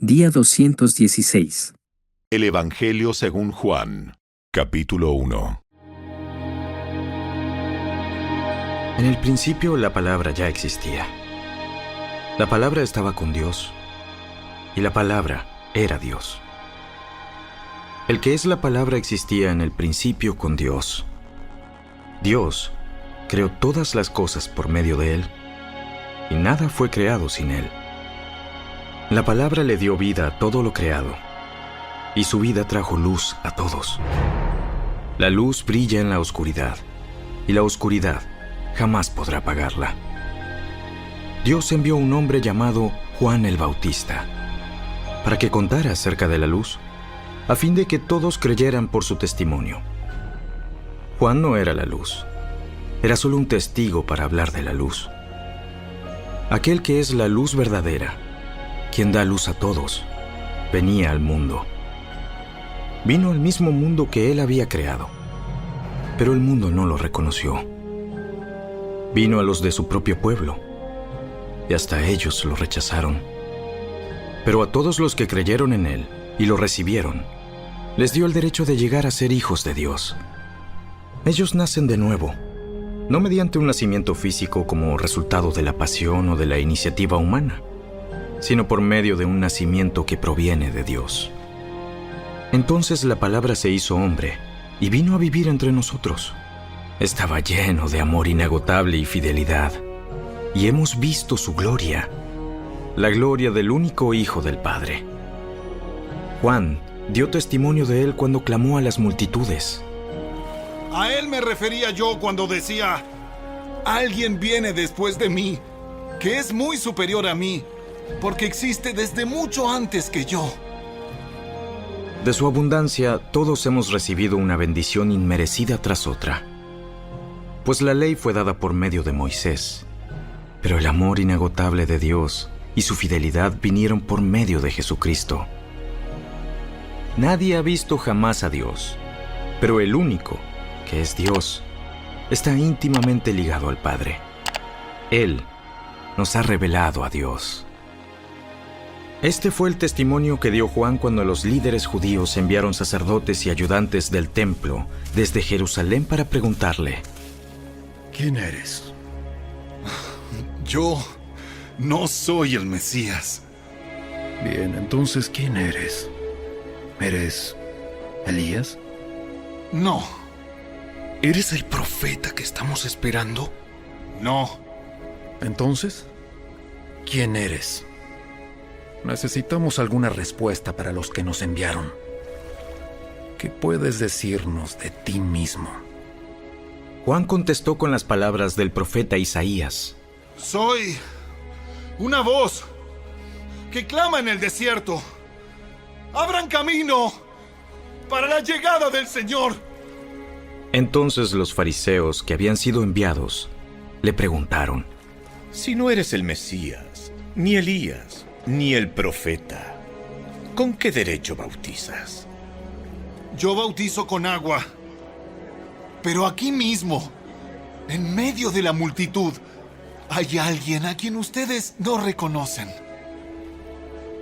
Día 216. El Evangelio según Juan, capítulo 1. En el principio la palabra ya existía. La palabra estaba con Dios, y la palabra era Dios. El que es la palabra existía en el principio con Dios. Dios creó todas las cosas por medio de Él, y nada fue creado sin Él. La palabra le dio vida a todo lo creado, y su vida trajo luz a todos. La luz brilla en la oscuridad, y la oscuridad jamás podrá apagarla. Dios envió un hombre llamado Juan el Bautista, para que contara acerca de la luz, a fin de que todos creyeran por su testimonio. Juan no era la luz, era solo un testigo para hablar de la luz. Aquel que es la luz verdadera, quien da luz a todos, venía al mundo. Vino al mismo mundo que él había creado, pero el mundo no lo reconoció. Vino a los de su propio pueblo, y hasta ellos lo rechazaron. Pero a todos los que creyeron en él y lo recibieron, les dio el derecho de llegar a ser hijos de Dios. Ellos nacen de nuevo, no mediante un nacimiento físico como resultado de la pasión o de la iniciativa humana, sino por medio de un nacimiento que proviene de Dios. Entonces la palabra se hizo hombre y vino a vivir entre nosotros. Estaba lleno de amor inagotable y fidelidad, y hemos visto su gloria, la gloria del único Hijo del Padre. Juan dio testimonio de él cuando clamó a las multitudes. A él me refería yo cuando decía: alguien viene después de mí, que es muy superior a mí, porque existe desde mucho antes que yo. De su abundancia, todos hemos recibido una bendición inmerecida tras otra. Pues la ley fue dada por medio de Moisés, pero el amor inagotable de Dios y su fidelidad vinieron por medio de Jesucristo. Nadie ha visto jamás a Dios, pero el único, que es Dios, está íntimamente ligado al Padre. Él nos ha revelado a Dios. Este fue el testimonio que dio Juan cuando los líderes judíos enviaron sacerdotes y ayudantes del templo desde Jerusalén para preguntarle: ¿Quién eres? Yo no soy el Mesías. Bien, entonces, ¿quién eres? ¿Eres Elías? No. ¿Eres el profeta que estamos esperando? No. Entonces, ¿quién eres? Necesitamos alguna respuesta para los que nos enviaron. ¿Qué puedes decirnos de ti mismo? Juan contestó con las palabras del profeta Isaías. Soy una voz que clama en el desierto: ¡abran camino para la llegada del Señor! Entonces los fariseos que habían sido enviados le preguntaron: Si no eres el Mesías, ni Elías, ni el profeta, ¿con qué derecho bautizas? Yo bautizo con agua, pero aquí mismo, en medio de la multitud, hay alguien a quien ustedes no reconocen.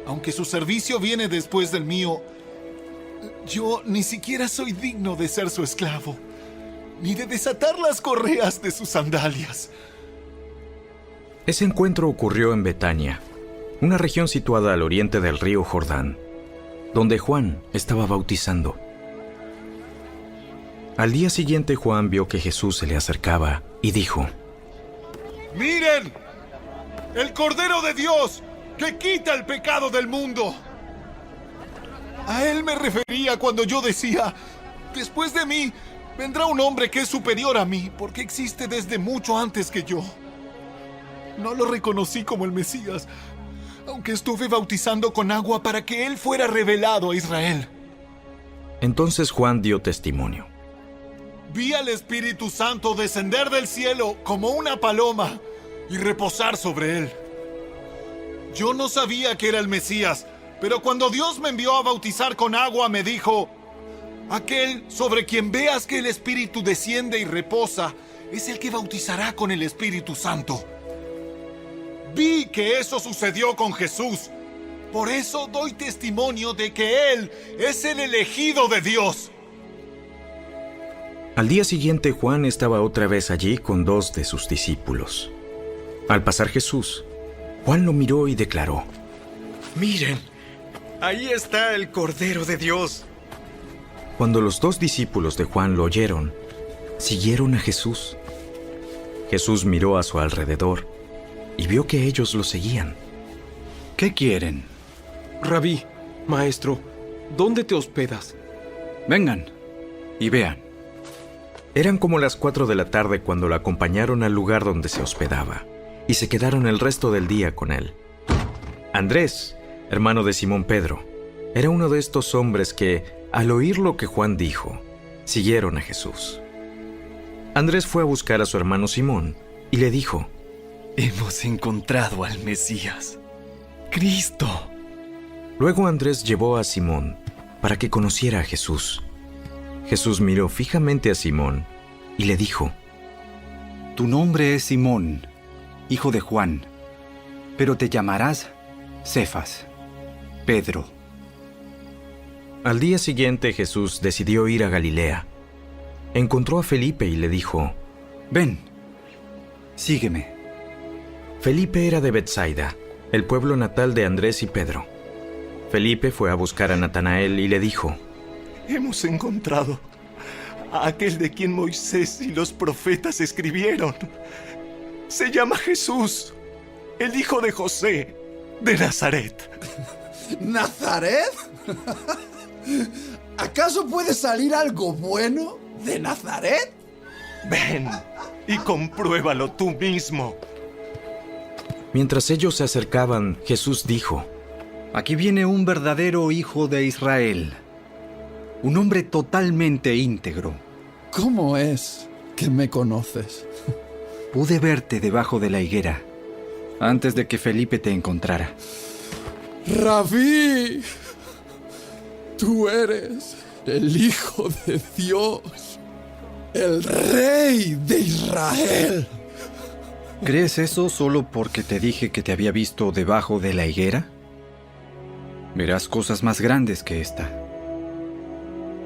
Aunque su servicio viene después del mío, yo ni siquiera soy digno de ser su esclavo, ni de desatar las correas de sus sandalias. Ese encuentro ocurrió en Betania, una región situada al oriente del río Jordán, donde Juan estaba bautizando. Al día siguiente Juan vio que Jesús se le acercaba y dijo: ¡Miren! ¡El Cordero de Dios que quita el pecado del mundo! A él me refería cuando yo decía: después de mí vendrá un hombre que es superior a mí, porque existe desde mucho antes que yo. No lo reconocí como el Mesías, aunque estuve bautizando con agua para que él fuera revelado a Israel. Entonces Juan dio testimonio: Vi al Espíritu Santo descender del cielo como una paloma y reposar sobre él. Yo no sabía que era el Mesías, pero cuando Dios me envió a bautizar con agua, me dijo: aquel sobre quien veas que el Espíritu desciende y reposa es el que bautizará con el Espíritu Santo. Vi que eso sucedió con Jesús, Por eso doy testimonio de que Él es el elegido de Dios. Al día siguiente, Juan estaba otra vez allí con 2 de sus discípulos. Al pasar Jesús, Juan lo miró y declaró: Miren, ahí está el Cordero de Dios. Cuando los 2 discípulos de Juan lo oyeron, siguieron a Jesús. Jesús miró a su alrededor y vio que ellos lo seguían. ¿Qué quieren? Rabí, maestro, ¿dónde te hospedas? Vengan y vean. Eran como las 4 de la tarde cuando lo acompañaron al lugar donde se hospedaba, y se quedaron el resto del día con él. Andrés, hermano de Simón Pedro, era uno de estos hombres que, al oír lo que Juan dijo, siguieron a Jesús. Andrés fue a buscar a su hermano Simón y le dijo: Hemos encontrado al Mesías, Cristo. Luego Andrés llevó a Simón para que conociera a Jesús. Jesús miró fijamente a Simón y le dijo: Tu nombre es Simón, hijo de Juan, pero te llamarás Cefas, Pedro. Al día siguiente Jesús decidió ir a Galilea. Encontró a Felipe y le dijo: Ven, sígueme. Felipe era de Betsaida, el pueblo natal de Andrés y Pedro. Felipe fue a buscar a Natanael y le dijo: Hemos encontrado a aquel de quien Moisés y los profetas escribieron. Se llama Jesús, el hijo de José, de Nazaret. ¿Nazaret? ¿Acaso puede salir algo bueno de Nazaret? Ven y compruébalo tú mismo. Mientras ellos se acercaban, Jesús dijo: Aquí viene un verdadero hijo de Israel, un hombre totalmente íntegro. ¿Cómo es que me conoces? Pude verte debajo de la higuera, antes de que Felipe te encontrara. Rabí, tú eres el Hijo de Dios, el Rey de Israel. ¿Crees eso solo porque te dije que te había visto debajo de la higuera? Verás cosas más grandes que esta.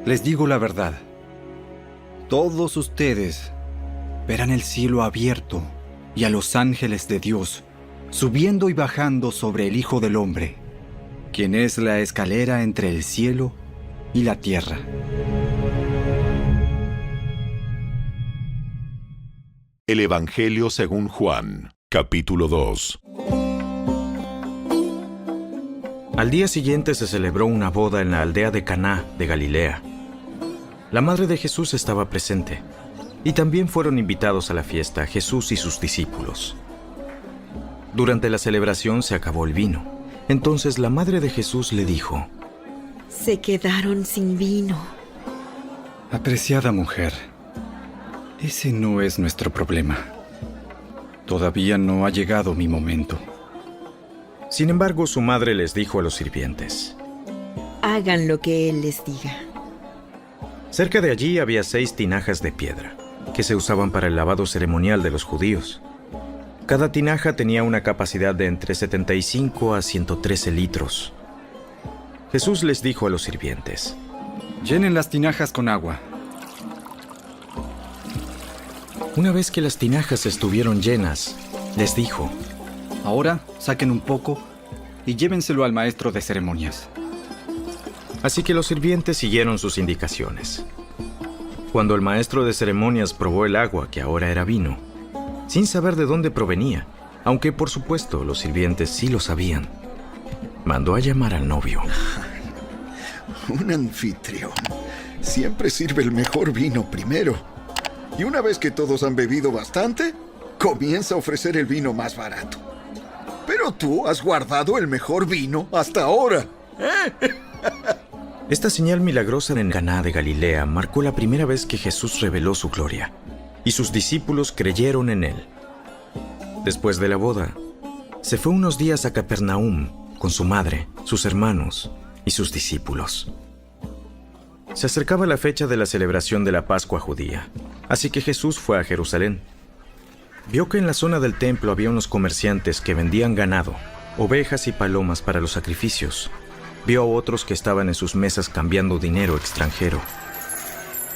Les digo la verdad. Todos ustedes verán el cielo abierto y a los ángeles de Dios subiendo y bajando sobre el Hijo del Hombre, quien es la escalera entre el cielo y la tierra. El Evangelio según Juan, capítulo 2. Al día siguiente se celebró una boda en la aldea de Caná de Galilea. La madre de Jesús estaba presente, y también fueron invitados a la fiesta Jesús y sus discípulos. Durante la celebración se acabó el vino. Entonces la madre de Jesús le dijo: Se quedaron sin vino. Apreciada mujer, ese no es nuestro problema. Todavía no ha llegado mi momento. Sin embargo, su madre les dijo a los sirvientes: Hagan lo que él les diga. Cerca de allí había 6 tinajas de piedra, que se usaban para el lavado ceremonial de los judíos. Cada tinaja tenía una capacidad de entre 75 a 113 litros. Jesús les dijo a los sirvientes: Llenen las tinajas con agua. Una vez que las tinajas estuvieron llenas, les dijo: Ahora saquen un poco y llévenselo al maestro de ceremonias. Así que los sirvientes siguieron sus indicaciones. Cuando el maestro de ceremonias probó el agua, que ahora era vino, sin saber de dónde provenía, aunque por supuesto los sirvientes sí lo sabían, mandó a llamar al novio. Un anfitrión siempre sirve el mejor vino primero. Y una vez que todos han bebido bastante, comienza a ofrecer el vino más barato. Pero tú has guardado el mejor vino hasta ahora. Esta señal milagrosa en Caná de Galilea marcó la primera vez que Jesús reveló su gloria, y sus discípulos creyeron en él. Después de la boda, se fue unos días a Capernaum con su madre, sus hermanos y sus discípulos. Se acercaba la fecha de la celebración de la Pascua judía, así que Jesús fue a Jerusalén. Vio que en la zona del templo había unos comerciantes que vendían ganado ovejas y palomas para los sacrificios. Vio a otros que estaban en sus mesas cambiando dinero extranjero.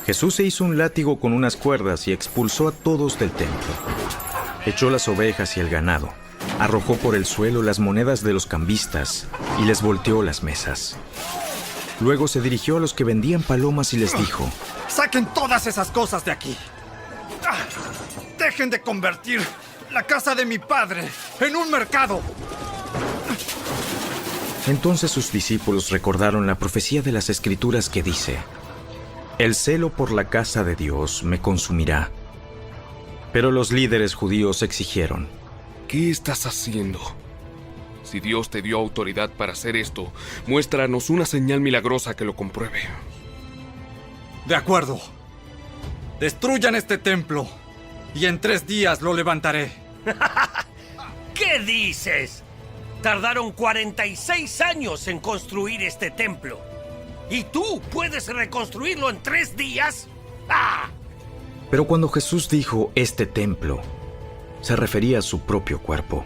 Jesús se hizo un látigo con unas cuerdas y expulsó a todos del templo. Echó las ovejas y el ganado, arrojó por el suelo las monedas de los cambistas y les volteó las mesas. Luego se dirigió a los que vendían palomas y les dijo: ¡Saquen todas esas cosas de aquí! ¡Dejen de convertir la casa de mi padre en un mercado! Entonces sus discípulos recordaron la profecía de las Escrituras que dice: el celo por la casa de Dios me consumirá. Pero los líderes judíos exigieron: ¿qué estás haciendo? Si Dios te dio autoridad para hacer esto, muéstranos una señal milagrosa que lo compruebe. De acuerdo. Destruyan este templo y en 3 días lo levantaré. ¿Qué dices? Tardaron 46 años en construir este templo. ¿Y tú puedes reconstruirlo en 3 días? ¡Ah! Pero cuando Jesús dijo este templo, se refería a su propio cuerpo.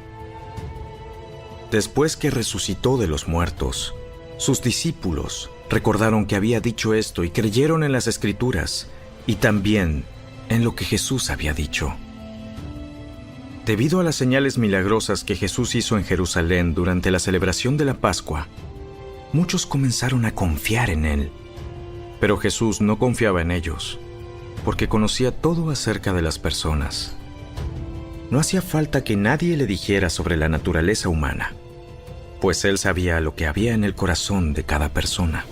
Después que resucitó de los muertos, sus discípulos recordaron que había dicho esto y creyeron en las Escrituras y también en lo que Jesús había dicho. Debido a las señales milagrosas que Jesús hizo en Jerusalén durante la celebración de la Pascua, muchos comenzaron a confiar en él. Pero Jesús no confiaba en ellos, porque conocía todo acerca de las personas. No hacía falta que nadie le dijera sobre la naturaleza humana, pues él sabía lo que había en el corazón de cada persona.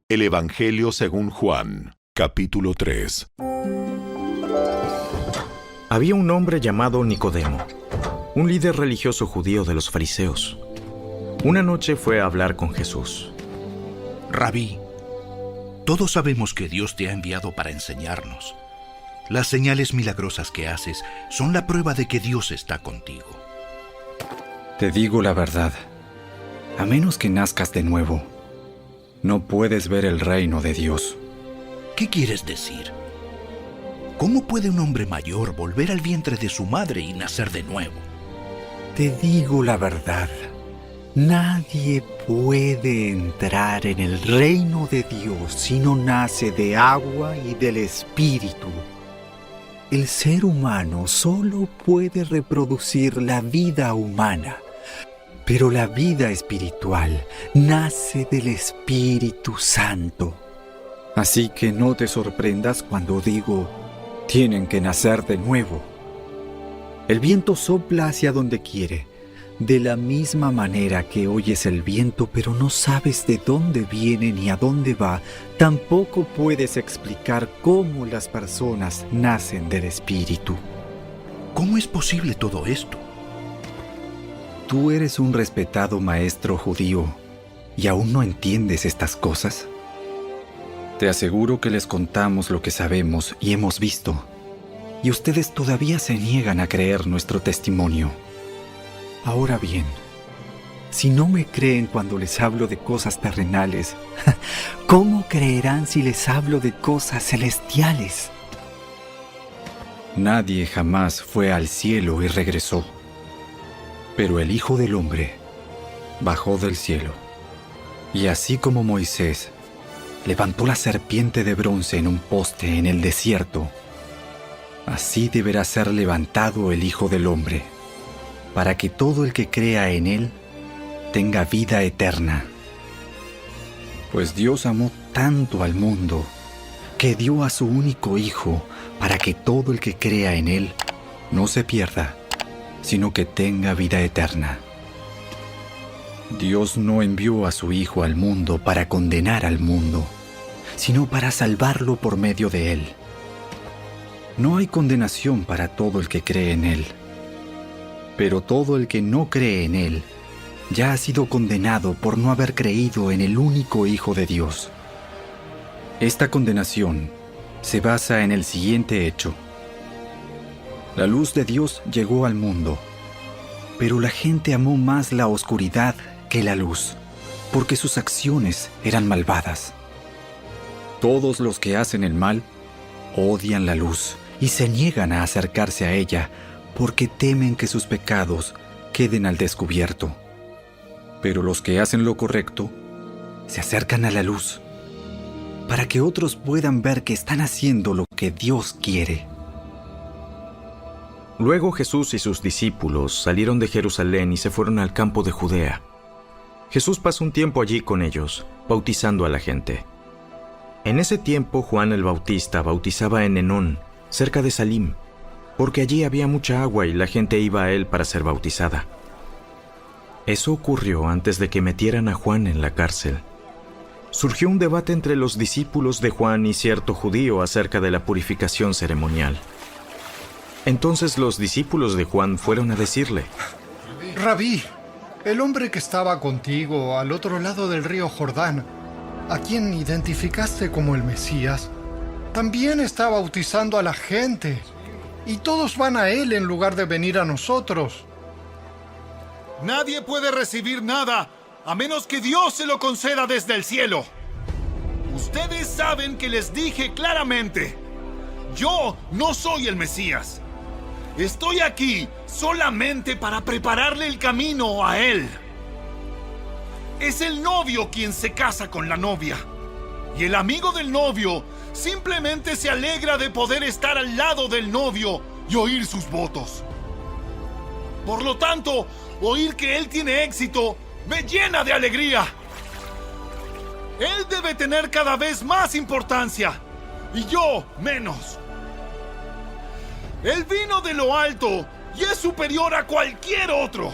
El Evangelio según Juan, capítulo 3. Había un hombre llamado Nicodemo, un líder religioso judío de los fariseos. Una noche fue a hablar con Jesús. Rabí, todos sabemos que Dios te ha enviado para enseñarnos. Las señales milagrosas que haces son la prueba de que Dios está contigo. Te digo la verdad. A menos que nazcas de nuevo, no puedes ver el reino de Dios. ¿Qué quieres decir? ¿Cómo puede un hombre mayor volver al vientre de su madre y nacer de nuevo? Te digo la verdad. Nadie puede entrar en el reino de Dios si no nace de agua y del Espíritu. El ser humano solo puede reproducir la vida humana, pero la vida espiritual nace del Espíritu Santo. Así que no te sorprendas cuando digo: tienen que nacer de nuevo. El viento sopla hacia donde quiere, de la misma manera que oyes el viento pero no sabes de dónde viene ni a dónde va. Tampoco puedes explicar cómo las personas nacen del Espíritu. ¿Cómo es posible todo esto? Tú eres un respetado maestro judío y aún no entiendes estas cosas. Te aseguro que les contamos lo que sabemos y hemos visto, y ustedes todavía se niegan a creer nuestro testimonio. Ahora bien, si no me creen cuando les hablo de cosas terrenales, ¿cómo creerán si les hablo de cosas celestiales? Nadie jamás fue al cielo y regresó, pero el Hijo del Hombre bajó del cielo, y así como Moisés levantó la serpiente de bronce en un poste en el desierto, así deberá ser levantado el Hijo del Hombre, para que todo el que crea en él tenga vida eterna. Pues Dios amó tanto al mundo que dio a su único Hijo para que todo el que crea en él no se pierda, sino que tenga vida eterna. Dios no envió a su Hijo al mundo para condenar al mundo, sino para salvarlo por medio de él. No hay condenación para todo el que cree en él, pero todo el que no cree en él ya ha sido condenado por no haber creído en el único Hijo de Dios. Esta condenación se basa en el siguiente hecho. La luz de Dios llegó al mundo, pero la gente amó más la oscuridad que la luz, porque sus acciones eran malvadas. Todos los que hacen el mal odian la luz y se niegan a acercarse a ella, porque temen que sus pecados queden al descubierto. Pero los que hacen lo correcto se acercan a la luz, para que otros puedan ver que están haciendo lo que Dios quiere. Luego Jesús y sus discípulos salieron de Jerusalén y se fueron al campo de Judea. Jesús pasó un tiempo allí con ellos, bautizando a la gente. En ese tiempo Juan el Bautista bautizaba en Enón, cerca de Salim, porque allí había mucha agua y la gente iba a él para ser bautizada. Eso ocurrió antes de que metieran a Juan en la cárcel. Surgió un debate entre los discípulos de Juan y cierto judío acerca de la purificación ceremonial. Entonces los discípulos de Juan fueron a decirle: Rabí, el hombre que estaba contigo al otro lado del río Jordán, a quien identificaste como el Mesías, también está bautizando a la gente, y todos van a él en lugar de venir a nosotros. Nadie puede recibir nada a menos que Dios se lo conceda desde el cielo. Ustedes saben que les dije claramente, yo no soy el Mesías. Estoy aquí solamente para prepararle el camino a él. Es el novio quien se casa con la novia, y el amigo del novio simplemente se alegra de poder estar al lado del novio y oír sus votos. Por lo tanto, oír que él tiene éxito me llena de alegría. Él debe tener cada vez más importancia y yo menos. Él vino de lo alto y es superior a cualquier otro.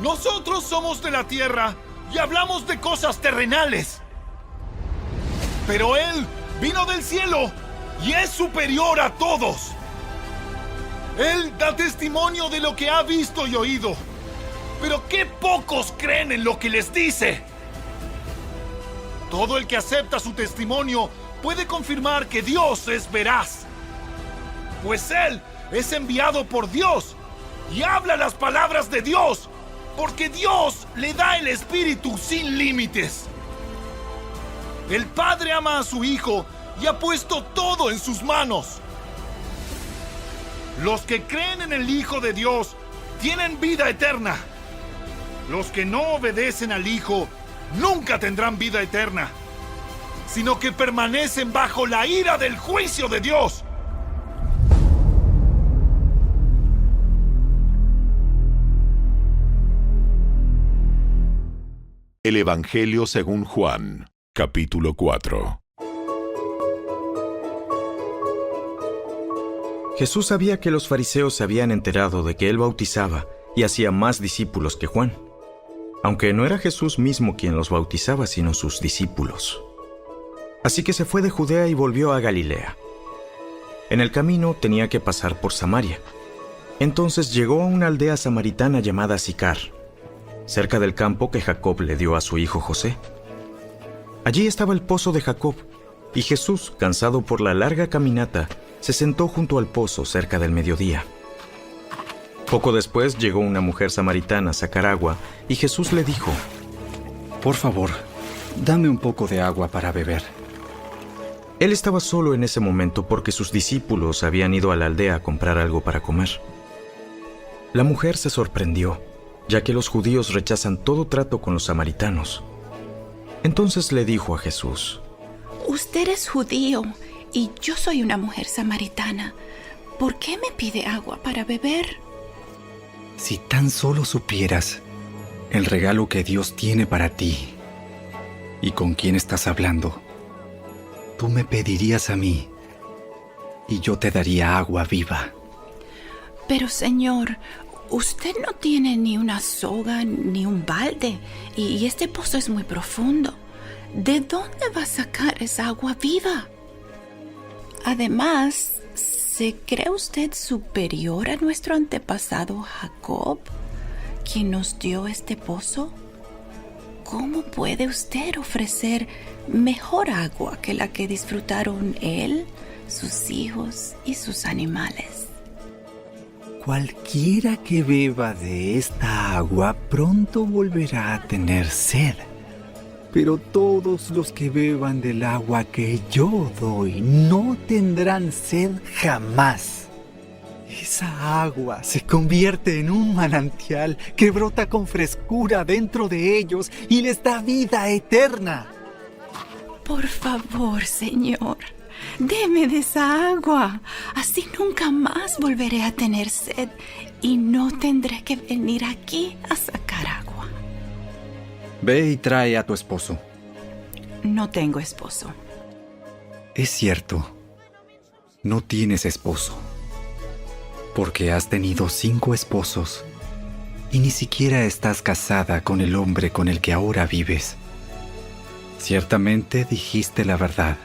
Nosotros somos de la tierra y hablamos de cosas terrenales. Pero Él vino del cielo y es superior a todos. Él da testimonio de lo que ha visto y oído. Pero qué pocos creen en lo que les dice. Todo el que acepta su testimonio puede confirmar que Dios es veraz. Pues Él es enviado por Dios y habla las palabras de Dios, porque Dios le da el Espíritu sin límites. El Padre ama a su Hijo y ha puesto todo en sus manos. Los que creen en el Hijo de Dios tienen vida eterna. Los que no obedecen al Hijo nunca tendrán vida eterna, sino que permanecen bajo la ira del juicio de Dios. El Evangelio según Juan, capítulo 4. Jesús sabía que los fariseos se habían enterado de que él bautizaba y hacía más discípulos que Juan, aunque no era Jesús mismo quien los bautizaba, sino sus discípulos. Así que se fue de Judea y volvió a Galilea. En el camino tenía que pasar por Samaria. Entonces llegó a una aldea samaritana llamada Sicar, cerca del campo que Jacob le dio a su hijo José. Allí estaba el pozo de Jacob, y Jesús, cansado por la larga caminata, se sentó junto al pozo cerca del mediodía. Poco después llegó una mujer samaritana a sacar agua, y Jesús le dijo: Por favor, dame un poco de agua para beber. Él estaba solo en ese momento porque sus discípulos habían ido a la aldea a comprar algo para comer. La mujer se sorprendió, ya que los judíos rechazan todo trato con los samaritanos. Entonces le dijo a Jesús: Usted es judío y yo soy una mujer samaritana. ¿Por qué me pide agua para beber? Si tan solo supieras el regalo que Dios tiene para ti y con quién estás hablando, tú me pedirías a mí y yo te daría agua viva. Pero Señor, usted no tiene ni una soga ni un balde y este pozo es muy profundo. ¿De dónde va a sacar esa agua viva? Además, ¿se cree usted superior a nuestro antepasado Jacob, quien nos dio este pozo? ¿Cómo puede usted ofrecer mejor agua que la que disfrutaron él, sus hijos y sus animales? Cualquiera que beba de esta agua pronto volverá a tener sed. Pero todos los que beban del agua que yo doy no tendrán sed jamás. Esa agua se convierte en un manantial que brota con frescura dentro de ellos y les da vida eterna. Por favor, Señor, deme de esa agua. Así nunca más volveré a tener sed y no tendré que venir aquí a sacar agua. Ve y trae a tu esposo. No tengo esposo. Es cierto, no tienes esposo, porque has tenido 5 esposos y ni siquiera estás casada con el hombre con el que ahora vives. Ciertamente dijiste la verdad.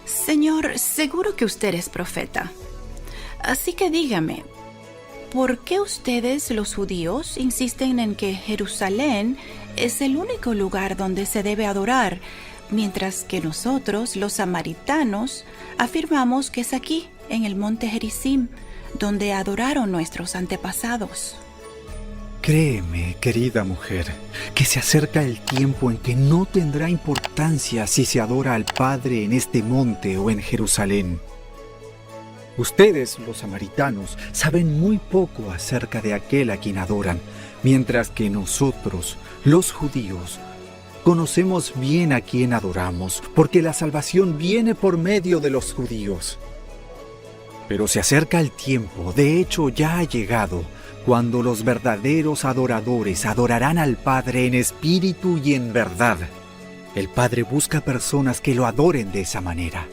Señor, seguro que usted es profeta. Así que dígame, ¿por qué ustedes, los judíos, insisten en que Jerusalén es el único lugar donde se debe adorar, mientras que nosotros, los samaritanos, afirmamos que es aquí, en el monte Gerizim, donde adoraron nuestros antepasados? Créeme, querida mujer, que se acerca el tiempo en que no tendrá importancia si se adora al Padre en este monte o en Jerusalén. Ustedes, los samaritanos, saben muy poco acerca de aquel a quien adoran, mientras que nosotros, los judíos, conocemos bien a quien adoramos, porque la salvación viene por medio de los judíos. Pero se acerca el tiempo, de hecho ya ha llegado, cuando los verdaderos adoradores adorarán al Padre en espíritu y en verdad. El Padre busca personas que lo adoren de esa manera,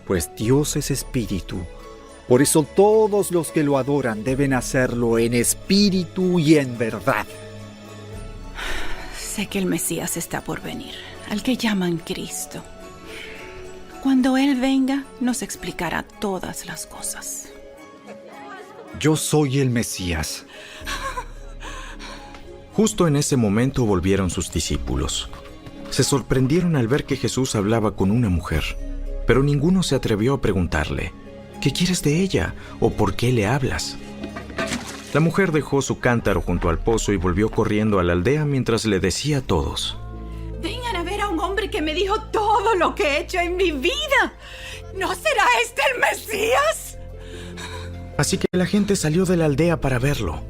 pues Dios es espíritu. Por eso todos los que lo adoran deben hacerlo en espíritu y en verdad. Sé que el Mesías está por venir, al que llaman Cristo. Cuando Él venga, nos explicará todas las cosas. Yo soy el Mesías. Justo en ese momento volvieron sus discípulos. Se sorprendieron al ver que Jesús hablaba con una mujer, pero ninguno se atrevió a preguntarle, ¿qué quieres de ella o por qué le hablas? La mujer dejó su cántaro junto al pozo y volvió corriendo a la aldea mientras le decía a todos: Vengan a ver a un hombre que me dijo todo lo que he hecho en mi vida. ¿No será este el Mesías? Así que la gente salió de la aldea para verlo.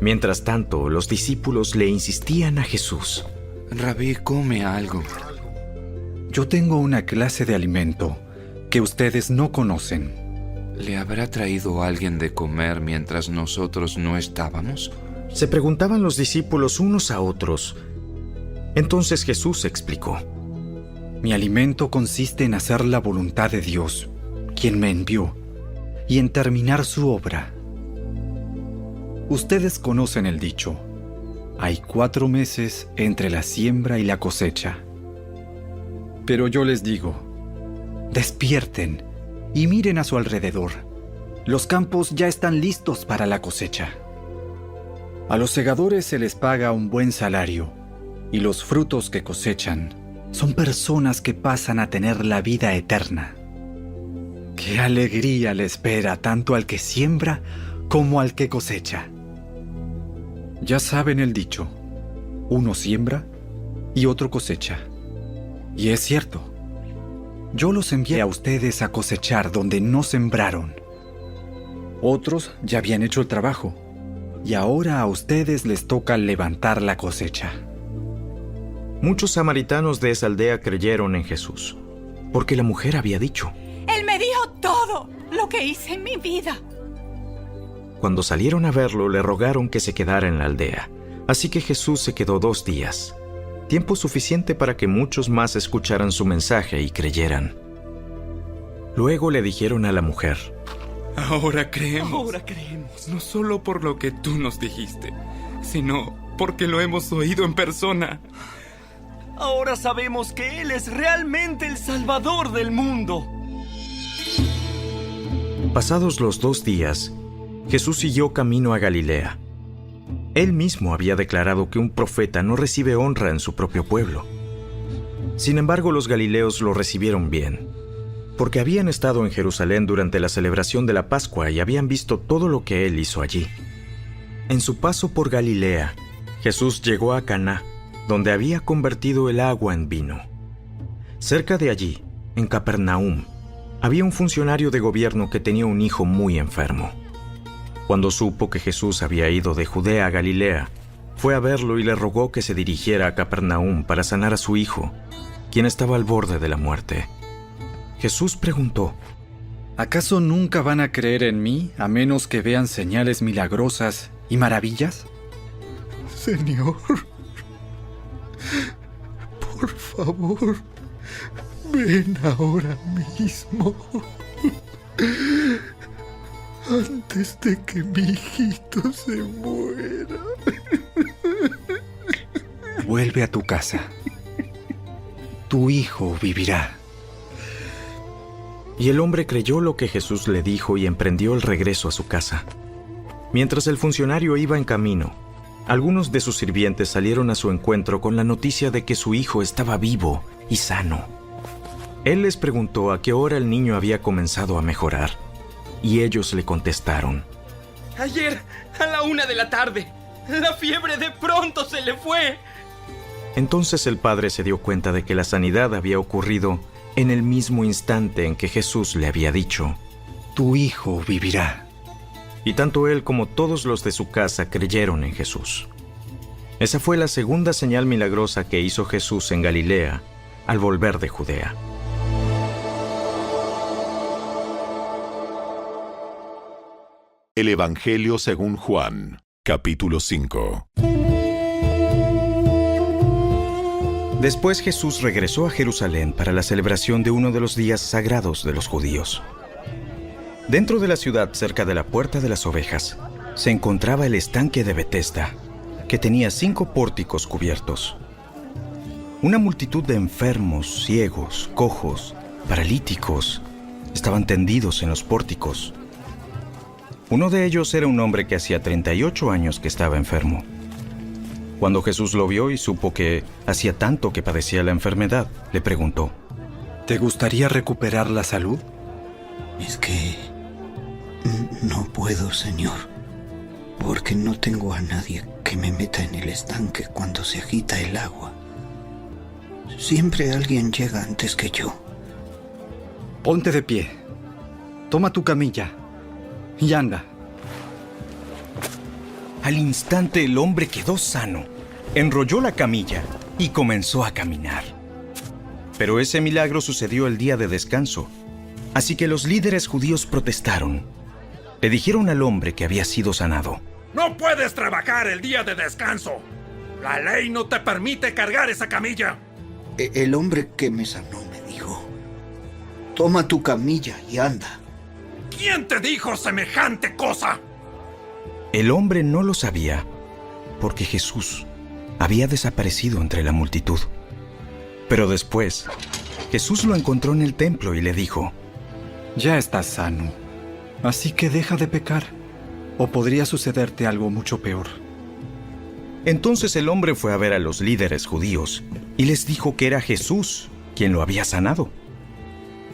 Mientras tanto, los discípulos le insistían a Jesús: Rabí, come algo. Yo tengo una clase de alimento que ustedes no conocen. ¿Le habrá traído alguien de comer mientras nosotros no estábamos? Se preguntaban los discípulos unos a otros. Entonces Jesús explicó: Mi alimento consiste en hacer la voluntad de Dios, quien me envió, y en terminar su obra. Ustedes conocen el dicho: hay 4 meses entre la siembra y la cosecha. Pero yo les digo, despierten y miren a su alrededor. Los campos ya están listos para la cosecha. A los segadores se les paga un buen salario, y los frutos que cosechan son personas que pasan a tener la vida eterna. ¡Qué alegría le espera tanto al que siembra como al que cosecha! Ya saben el dicho: uno siembra y otro cosecha. Y es cierto. Yo los envié a ustedes a cosechar donde no sembraron. Otros ya habían hecho el trabajo, y ahora a ustedes les toca levantar la cosecha. Muchos samaritanos de esa aldea creyeron en Jesús, porque la mujer había dicho: Él me dijo todo lo que hice en mi vida. Cuando salieron a verlo, le rogaron que se quedara en la aldea. Así que Jesús se quedó 2 días, tiempo suficiente para que muchos más escucharan su mensaje y creyeran. Luego le dijeron a la mujer: Ahora creemos, no solo por lo que tú nos dijiste, sino porque lo hemos oído en persona. Ahora sabemos que Él es realmente el Salvador del mundo. Pasados los 2 días, Jesús siguió camino a Galilea. Él mismo había declarado que un profeta no recibe honra en su propio pueblo. Sin embargo, los galileos lo recibieron bien, porque habían estado en Jerusalén durante la celebración de la Pascua y habían visto todo lo que él hizo allí. En su paso por Galilea, Jesús llegó a Caná, donde había convertido el agua en vino. Cerca de allí, en Capernaum, Había un funcionario de gobierno que tenía un hijo muy enfermo. Cuando supo que Jesús había ido de Judea a Galilea, fue a verlo y le rogó que se dirigiera a Capernaum para sanar a su hijo, quien estaba al borde de la muerte. Jesús preguntó: ¿acaso nunca van a creer en mí a menos que vean señales milagrosas y maravillas? Señor, por favor, ven ahora mismo, antes de que mi hijito se muera. Vuelve a tu casa. Tu hijo vivirá. Y el hombre creyó lo que Jesús le dijo y emprendió el regreso a su casa. Mientras el funcionario iba en camino, algunos de sus sirvientes salieron a su encuentro con la noticia de que su hijo estaba vivo y sano. Él les preguntó a qué hora el niño había comenzado a mejorar, y ellos le contestaron: Ayer, a la 1 de la tarde, la fiebre de pronto se le fue. Entonces el padre se dio cuenta de que la sanidad había ocurrido en el mismo instante en que Jesús le había dicho: tu hijo vivirá. Y tanto él como todos los de su casa creyeron en Jesús. Esa fue la segunda señal milagrosa que hizo Jesús en Galilea al volver de Judea. El Evangelio según Juan, capítulo 5. Después Jesús regresó a Jerusalén para la celebración de uno de los días sagrados de los judíos. Dentro de la ciudad, cerca de la Puerta de las Ovejas, se encontraba el estanque de Betesda, que tenía 5 pórticos cubiertos. Una multitud de enfermos, ciegos, cojos, paralíticos, estaban tendidos en los pórticos. Uno de ellos era un hombre que hacía 38 años que estaba enfermo. Cuando Jesús lo vio y supo que hacía tanto que padecía la enfermedad, le preguntó: ¿te gustaría recuperar la salud? Es que no puedo, Señor, porque no tengo a nadie que me meta en el estanque cuando se agita el agua. Siempre alguien llega antes que yo. Ponte de pie, toma tu camilla y anda. Al instante el hombre quedó sano, enrolló la camilla y comenzó a caminar. Pero ese milagro sucedió el día de descanso, así que los líderes judíos protestaron. Le dijeron al hombre que había sido sanado: ¡no puedes trabajar el día de descanso! ¡La ley no te permite cargar esa camilla! El hombre que me sanó me dijo: toma tu camilla y anda. ¿Quién te dijo semejante cosa? El hombre no lo sabía, porque Jesús había desaparecido entre la multitud. Pero después, Jesús lo encontró en el templo y le dijo: ya estás sano, así que deja de pecar, o podría sucederte algo mucho peor. Entonces el hombre fue a ver a los líderes judíos y les dijo que era Jesús quien lo había sanado.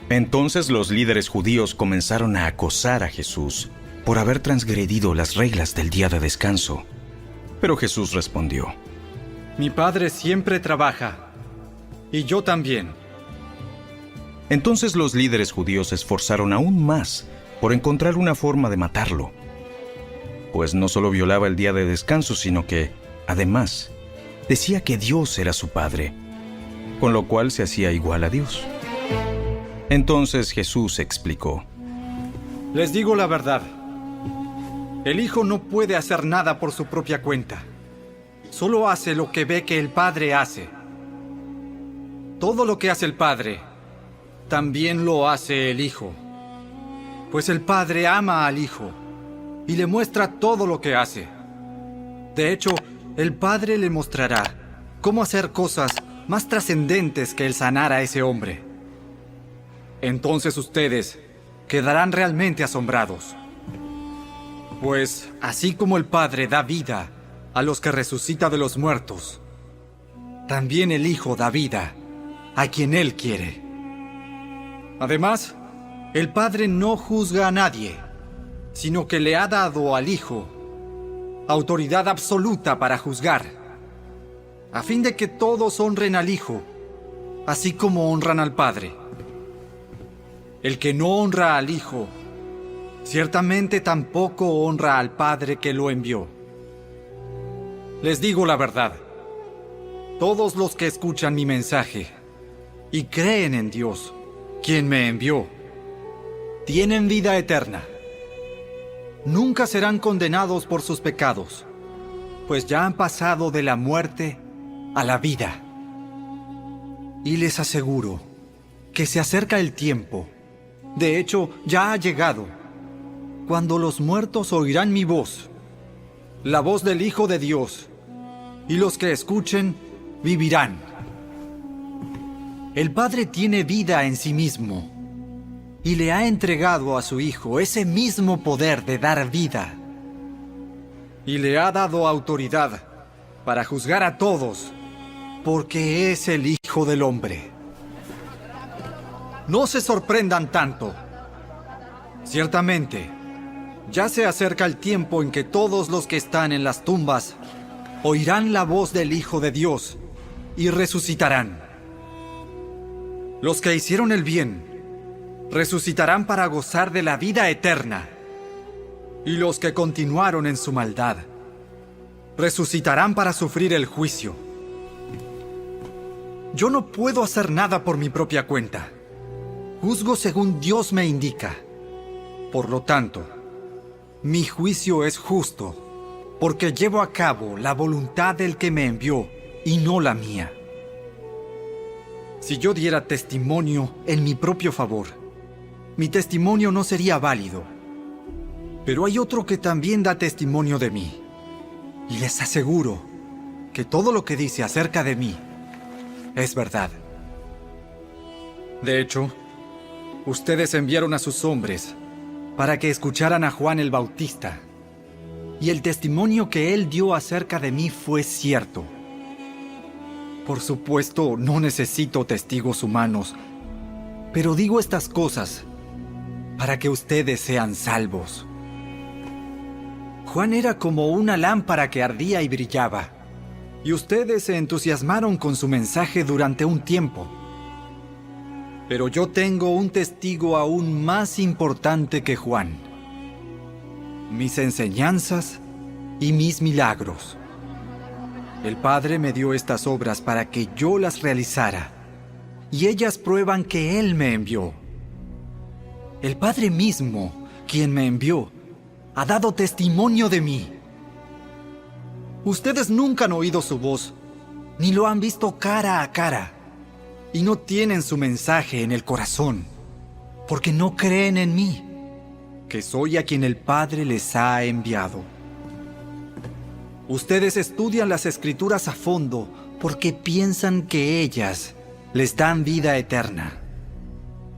Entonces los líderes judíos comenzaron a acosar a Jesús por haber transgredido las reglas del día de descanso. Pero Jesús respondió: mi padre siempre trabaja, y yo también. Entonces los líderes judíos se esforzaron aún más por encontrar una forma de matarlo, pues no solo violaba el día de descanso, sino que, además, decía que Dios era su Padre, con lo cual se hacía igual a Dios. Entonces Jesús explicó: les digo la verdad. El Hijo no puede hacer nada por su propia cuenta. Solo hace lo que ve que el Padre hace. Todo lo que hace el Padre, también lo hace el Hijo. Pues el Padre ama al Hijo y le muestra todo lo que hace. De hecho, el Padre le mostrará cómo hacer cosas más trascendentes que el sanar a ese hombre. Entonces ustedes quedarán realmente asombrados. Pues así como el Padre da vida a los que resucita de los muertos, también el Hijo da vida a quien Él quiere. Además, el Padre no juzga a nadie, sino que le ha dado al Hijo autoridad absoluta para juzgar, a fin de que todos honren al Hijo, así como honran al Padre. El que no honra al Hijo, ciertamente tampoco honra al Padre que lo envió. Les digo la verdad. Todos los que escuchan mi mensaje y creen en Dios, quien me envió, tienen vida eterna. Nunca serán condenados por sus pecados, pues ya han pasado de la muerte a la vida. Y les aseguro que se acerca el tiempo, de hecho ya ha llegado, cuando los muertos oirán mi voz, la voz del Hijo de Dios, y los que escuchen vivirán. El Padre tiene vida en sí mismo y le ha entregado a su Hijo ese mismo poder de dar vida. Y le ha dado autoridad para juzgar a todos, porque es el Hijo del Hombre. No se sorprendan tanto. Ciertamente, ya se acerca el tiempo en que todos los que están en las tumbas oirán la voz del Hijo de Dios y resucitarán. Los que hicieron el bien resucitarán para gozar de la vida eterna, y los que continuaron en su maldad resucitarán para sufrir el juicio. Yo no puedo hacer nada por mi propia cuenta. Juzgo según Dios me indica. Por lo tanto, mi juicio es justo, porque llevo a cabo la voluntad del que me envió y no la mía. Si yo diera testimonio en mi propio favor, mi testimonio no sería válido. Pero hay otro que también da testimonio de mí, y les aseguro que todo lo que dice acerca de mí es verdad. De hecho, ustedes enviaron a sus hombres para que escucharan a Juan el Bautista, y el testimonio que él dio acerca de mí fue cierto. Por supuesto, no necesito testigos humanos, pero digo estas cosas para que ustedes sean salvos. Juan era como una lámpara que ardía y brillaba, y ustedes se entusiasmaron con su mensaje durante un tiempo. Pero yo tengo un testigo aún más importante que Juan: mis enseñanzas y mis milagros. El Padre me dio estas obras para que yo las realizara, y ellas prueban que Él me envió. El Padre mismo, quien me envió, ha dado testimonio de mí. Ustedes nunca han oído su voz, ni lo han visto cara a cara, y no tienen su mensaje en el corazón, porque no creen en mí, que soy a quien el Padre les ha enviado. Ustedes estudian las Escrituras a fondo porque piensan que ellas les dan vida eterna.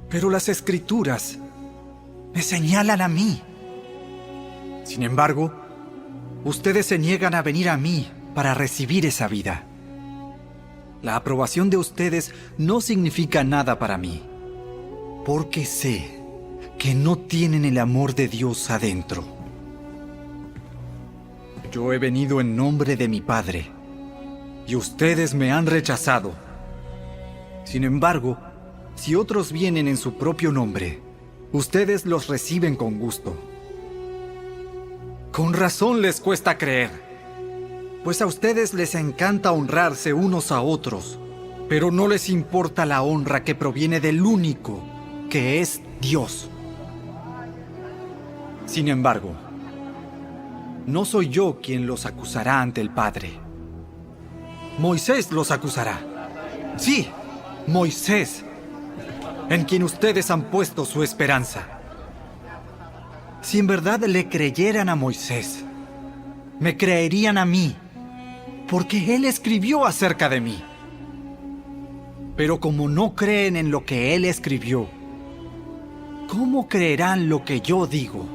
Pero las Escrituras me señalan a mí. Sin embargo, ustedes se niegan a venir a mí para recibir esa vida. La aprobación de ustedes no significa nada para mí, porque sé que no tienen el amor de Dios adentro. Yo he venido en nombre de mi Padre, y ustedes me han rechazado. Sin embargo, si otros vienen en su propio nombre, ustedes los reciben con gusto. Con razón les cuesta creer, pues a ustedes les encanta honrarse unos a otros, pero no les importa la honra que proviene del único, que es Dios. Sin embargo, no soy yo quien los acusará ante el Padre. Moisés los acusará. Sí, Moisés, en quien ustedes han puesto su esperanza. Si en verdad le creyeran a Moisés, me creerían a mí, porque él escribió acerca de mí. Pero como no creen en lo que él escribió, ¿cómo creerán lo que yo digo?